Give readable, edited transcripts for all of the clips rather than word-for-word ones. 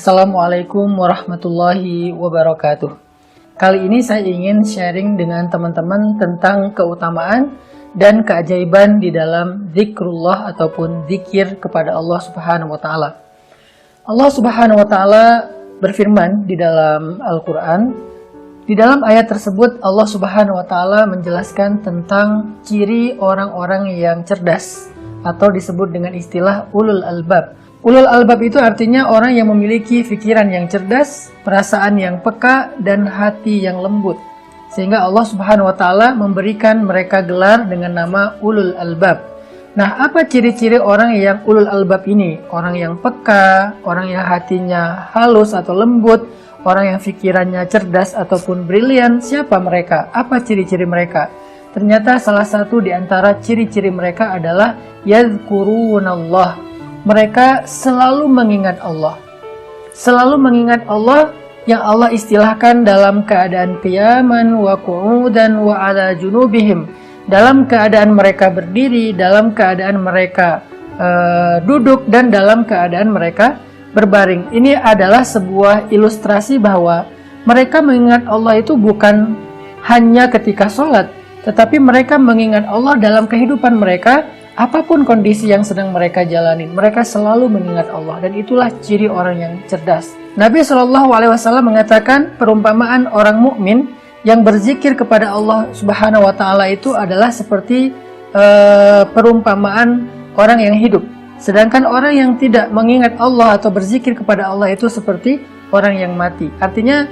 Assalamualaikum warahmatullahi wabarakatuh. Kali ini saya ingin sharing dengan teman-teman tentang keutamaan dan keajaiban di dalam zikrullah ataupun zikir kepada Allah Subhanahu wa taala. Allah Subhanahu wa taala berfirman di dalam Al-Qur'an. Di dalam ayat tersebut Allah Subhanahu wa taala menjelaskan tentang ciri orang-orang yang cerdas atau disebut dengan istilah ulul albab. Ulul albab itu artinya orang yang memiliki pikiran yang cerdas, perasaan yang peka, dan hati yang lembut. Sehingga Allah Subhanahu wa taala memberikan mereka gelar dengan nama ulul albab. Nah, apa ciri-ciri orang yang ulul albab ini? Orang yang peka, orang yang hatinya halus atau lembut, orang yang pikirannya cerdas ataupun brilian. Siapa mereka? Apa ciri-ciri mereka? Ternyata salah satu di antara ciri-ciri mereka adalah yadhkurunallah. Mereka selalu mengingat Allah. Selalu mengingat Allah yang Allah istilahkan dalam keadaan qiyaman wa qu'udan wa ala junubihim. Dalam keadaan mereka berdiri, dalam keadaan mereka duduk, dan dalam keadaan mereka berbaring. Ini adalah sebuah ilustrasi bahwa mereka mengingat Allah itu bukan hanya ketika sholat, tetapi mereka mengingat Allah dalam kehidupan mereka. Apapun kondisi yang sedang mereka jalani, mereka selalu mengingat Allah, dan itulah ciri orang yang cerdas. Nabi SAW mengatakan perumpamaan orang mukmin yang berzikir kepada Allah Subhanahu wa taala itu adalah seperti perumpamaan orang yang hidup. Sedangkan orang yang tidak mengingat Allah atau berzikir kepada Allah itu seperti orang yang mati. Artinya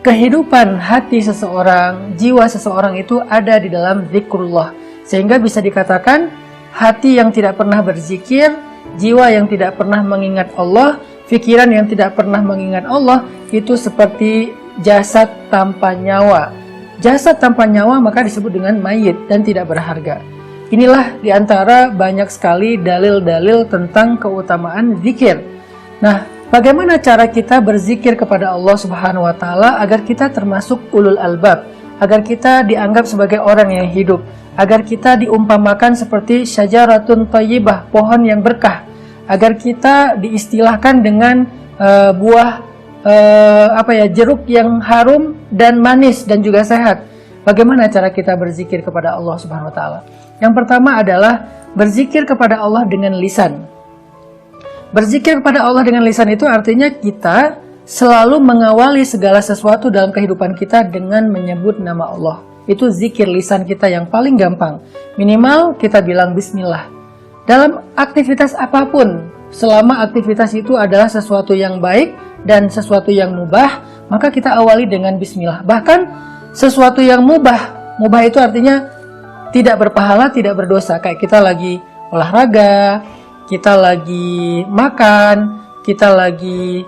kehidupan hati seseorang, jiwa seseorang itu ada di dalam zikrullah. Sehingga bisa dikatakan hati yang tidak pernah berzikir, jiwa yang tidak pernah mengingat Allah, pikiran yang tidak pernah mengingat Allah, itu seperti jasad tanpa nyawa. Jasad tanpa nyawa maka disebut dengan mayit dan tidak berharga. Inilah diantara banyak sekali dalil-dalil tentang keutamaan zikir. Nah, bagaimana cara kita berzikir kepada Allah Subhanahu wa taala agar kita termasuk ulul albab, agar kita dianggap sebagai orang yang hidup, agar kita diumpamakan seperti syajaratun thayyibah, pohon yang berkah, agar kita diistilahkan dengan buah jeruk yang harum dan manis dan juga sehat. Bagaimana cara kita berzikir kepada Allah Subhanahu wa taala? Yang pertama adalah berzikir kepada Allah dengan lisan. Berzikir kepada Allah dengan lisan itu artinya kita selalu mengawali segala sesuatu dalam kehidupan kita dengan menyebut nama Allah. Itu zikir lisan kita yang paling gampang. Minimal kita bilang bismillah. Dalam aktivitas apapun, selama aktivitas itu adalah sesuatu yang baik dan sesuatu yang mubah, maka kita awali dengan bismillah. Bahkan sesuatu yang mubah itu artinya tidak berpahala, tidak berdosa. Kayak kita lagi olahraga, kita lagi makan, kita lagi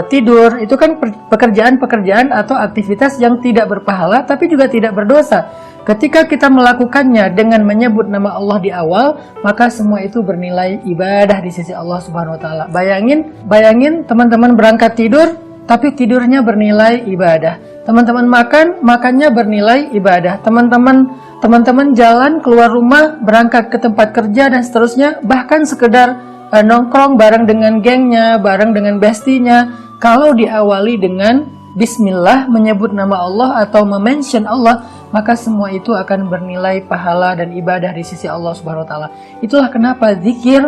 tidur, itu kan pekerjaan-pekerjaan atau aktivitas yang tidak berpahala tapi juga tidak berdosa. Ketika kita melakukannya dengan menyebut nama Allah di awal, maka semua itu bernilai ibadah di sisi Allah Subhanahu wa taala. Bayangin teman-teman berangkat tidur tapi tidurnya bernilai ibadah. Teman-teman makannya bernilai ibadah. Teman-teman jalan keluar rumah, berangkat ke tempat kerja dan seterusnya, bahkan sekedar nongkrong bareng dengan gengnya, bareng dengan bestinya, kalau diawali dengan bismillah, menyebut nama Allah atau mention Allah, maka semua itu akan bernilai pahala dan ibadah di sisi Allah Subhanahu wa taala. Itulah kenapa zikir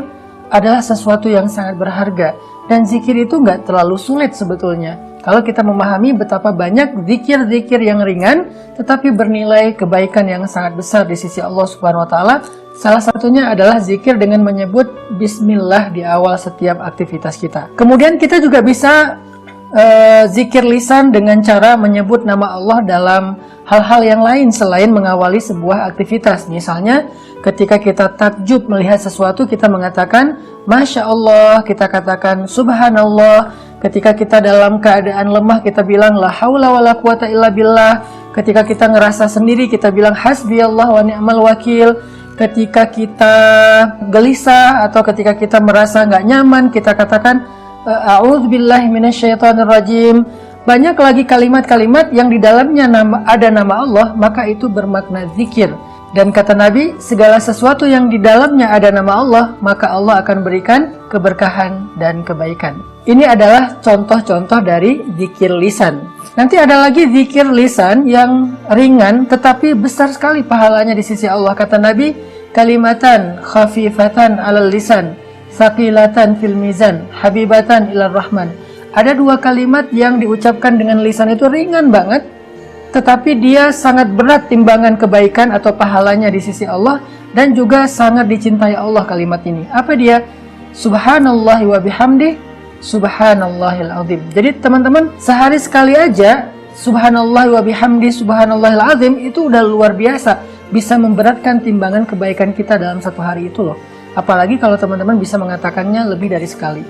adalah sesuatu yang sangat berharga, dan zikir itu nggak terlalu sulit sebetulnya. Kalau kita memahami betapa banyak zikir-zikir yang ringan tetapi bernilai kebaikan yang sangat besar di sisi Allah Subhanahu wa taala, salah satunya adalah zikir dengan menyebut bismillah di awal setiap aktivitas kita. Kemudian kita juga bisa zikir lisan dengan cara menyebut nama Allah dalam hal-hal yang lain selain mengawali sebuah aktivitas. Misalnya ketika kita takjub melihat sesuatu, kita mengatakan Masya Allah, kita katakan Subhanallah. Ketika kita dalam keadaan lemah, kita bilang La haula wa la quwata illa billah. Ketika kita ngerasa sendiri, kita bilang Hasbiyallah wa ni'mal wakil. Ketika kita gelisah atau ketika kita merasa nggak nyaman, kita katakan A'udzubillahi minasyaitonirrajim. Banyak lagi kalimat-kalimat yang di dalamnya ada nama Allah, maka itu bermakna zikir. Dan kata Nabi, segala sesuatu yang di dalamnya ada nama Allah, maka Allah akan berikan keberkahan dan kebaikan. Ini adalah contoh-contoh dari zikir lisan. Nanti ada lagi zikir lisan yang ringan tetapi besar sekali pahalanya di sisi Allah. Kata Nabi, kalimatan khafifatan alal lisan, saqilatan fil mizan, habibatan ilar rahman. Ada dua kalimat yang diucapkan dengan lisan itu ringan banget, tetapi dia sangat berat timbangan kebaikan atau pahalanya di sisi Allah, dan juga sangat dicintai Allah kalimat ini. Apa dia? Subhanallah wa bihamdih, subhanallahil azim. Jadi teman-teman, sehari sekali aja subhanallah wa bihamdih, subhanallahil azim itu udah luar biasa, bisa memberatkan timbangan kebaikan kita dalam satu hari itu loh. Apalagi kalau teman-teman bisa mengatakannya lebih dari sekali.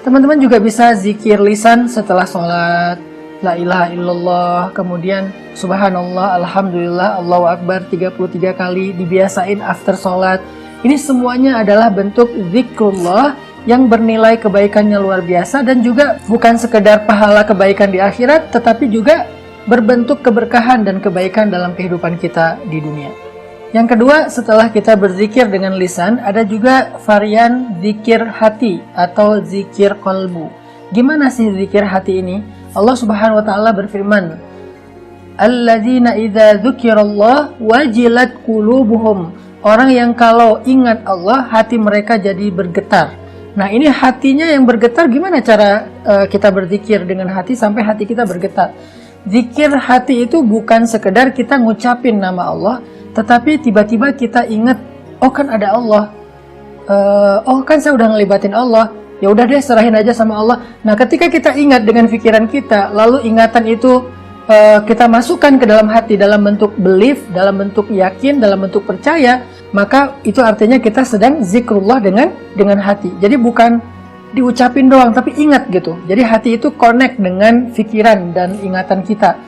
Teman-teman juga bisa zikir lisan setelah sholat, la ilaha illallah, kemudian subhanallah, alhamdulillah, Allahu akbar 33 kali, dibiasain after sholat. Ini semuanya adalah bentuk zikrullah yang bernilai kebaikannya luar biasa, dan juga bukan sekedar pahala kebaikan di akhirat, tetapi juga berbentuk keberkahan dan kebaikan dalam kehidupan kita di dunia. Yang kedua, setelah kita berzikir dengan lisan, ada juga varian zikir hati atau zikir qalbu. Gimana sih zikir hati ini? Allah Subhanahu wa taala berfirman, alladzina idza dzukirallah wajilat qulubuhum. Orang yang kalau ingat Allah, hati mereka jadi bergetar. Nah, ini hatinya yang bergetar, gimana cara kita berzikir dengan hati sampai hati kita bergetar? Zikir hati itu bukan sekedar kita ngucapin nama Allah, tetapi tiba-tiba kita ingat, oh kan ada Allah, oh kan saya udah ngelibatin Allah, ya udah deh serahin aja sama Allah. Nah, ketika kita ingat dengan pikiran kita, lalu ingatan itu kita masukkan ke dalam hati dalam bentuk belief, dalam bentuk yakin, dalam bentuk percaya, maka itu artinya kita sedang zikrullah dengan hati. Jadi bukan diucapin doang, tapi ingat gitu. Jadi hati itu connect dengan pikiran dan ingatan kita.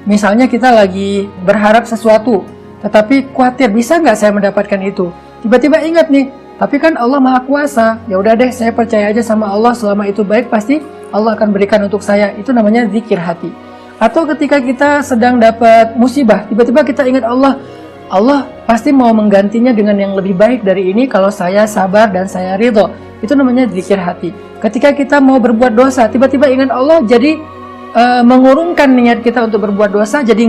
Misalnya kita lagi berharap sesuatu, tetapi khawatir bisa nggak saya mendapatkan itu. Tiba-tiba ingat nih, tapi kan Allah Maha Kuasa. Ya udah deh, saya percaya aja sama Allah, selama itu baik pasti Allah akan berikan untuk saya. Itu namanya zikir hati. Atau ketika kita sedang dapat musibah, tiba-tiba kita ingat Allah, Allah pasti mau menggantinya dengan yang lebih baik dari ini kalau saya sabar dan saya ridho. Itu namanya zikir hati. Ketika kita mau berbuat dosa, tiba-tiba ingat Allah, jadi mengurungkan niat kita untuk berbuat dosa, jadi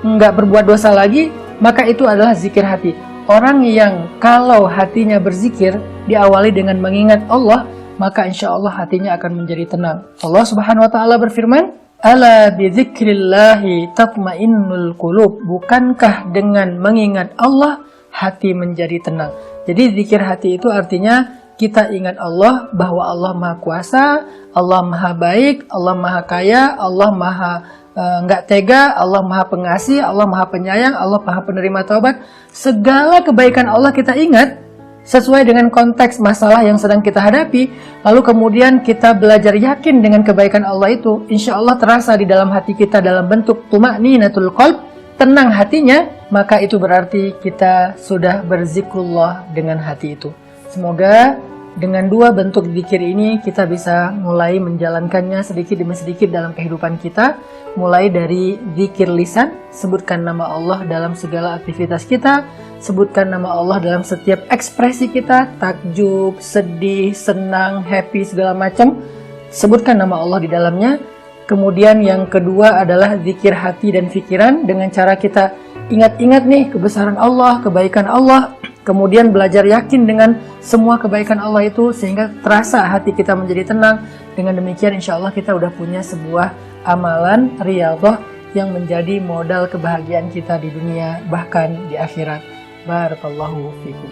nggak berbuat dosa lagi, maka itu adalah zikir hati. Orang yang kalau hatinya berzikir diawali dengan mengingat Allah, maka insya Allah hatinya akan menjadi tenang. Allah Subhanahu wa taala berfirman, ala bidzikrillahi tatmainnul qulub. Bukankah dengan mengingat Allah hati menjadi tenang? Jadi zikir hati itu artinya kita ingat Allah, bahwa Allah Maha Kuasa, Allah Maha Baik, Allah Maha Kaya, Allah Maha nggak tega, Allah Maha Pengasih, Allah Maha Penyayang, Allah Maha Penerima Taubat. Segala kebaikan Allah kita ingat sesuai dengan konteks masalah yang sedang kita hadapi. Lalu kemudian kita belajar yakin dengan kebaikan Allah itu, insya Allah terasa di dalam hati kita dalam bentuk tuma'ninatul qalb, tenang hatinya. Maka itu berarti kita sudah berzikrullah dengan hati itu. Semoga dengan dua bentuk zikir ini kita bisa mulai menjalankannya sedikit demi sedikit dalam kehidupan kita. Mulai dari zikir lisan, sebutkan nama Allah dalam segala aktivitas kita, sebutkan nama Allah dalam setiap ekspresi kita, takjub, sedih, senang, happy, segala macam, sebutkan nama Allah di dalamnya. Kemudian yang kedua adalah zikir hati dan pikiran, dengan cara kita ingat-ingat nih kebesaran Allah, kebaikan Allah, kemudian belajar yakin dengan semua kebaikan Allah itu sehingga terasa hati kita menjadi tenang. Dengan demikian insya Allah kita udah punya sebuah amalan riyadhah yang menjadi modal kebahagiaan kita di dunia bahkan di akhirat. Barakallahu fikum.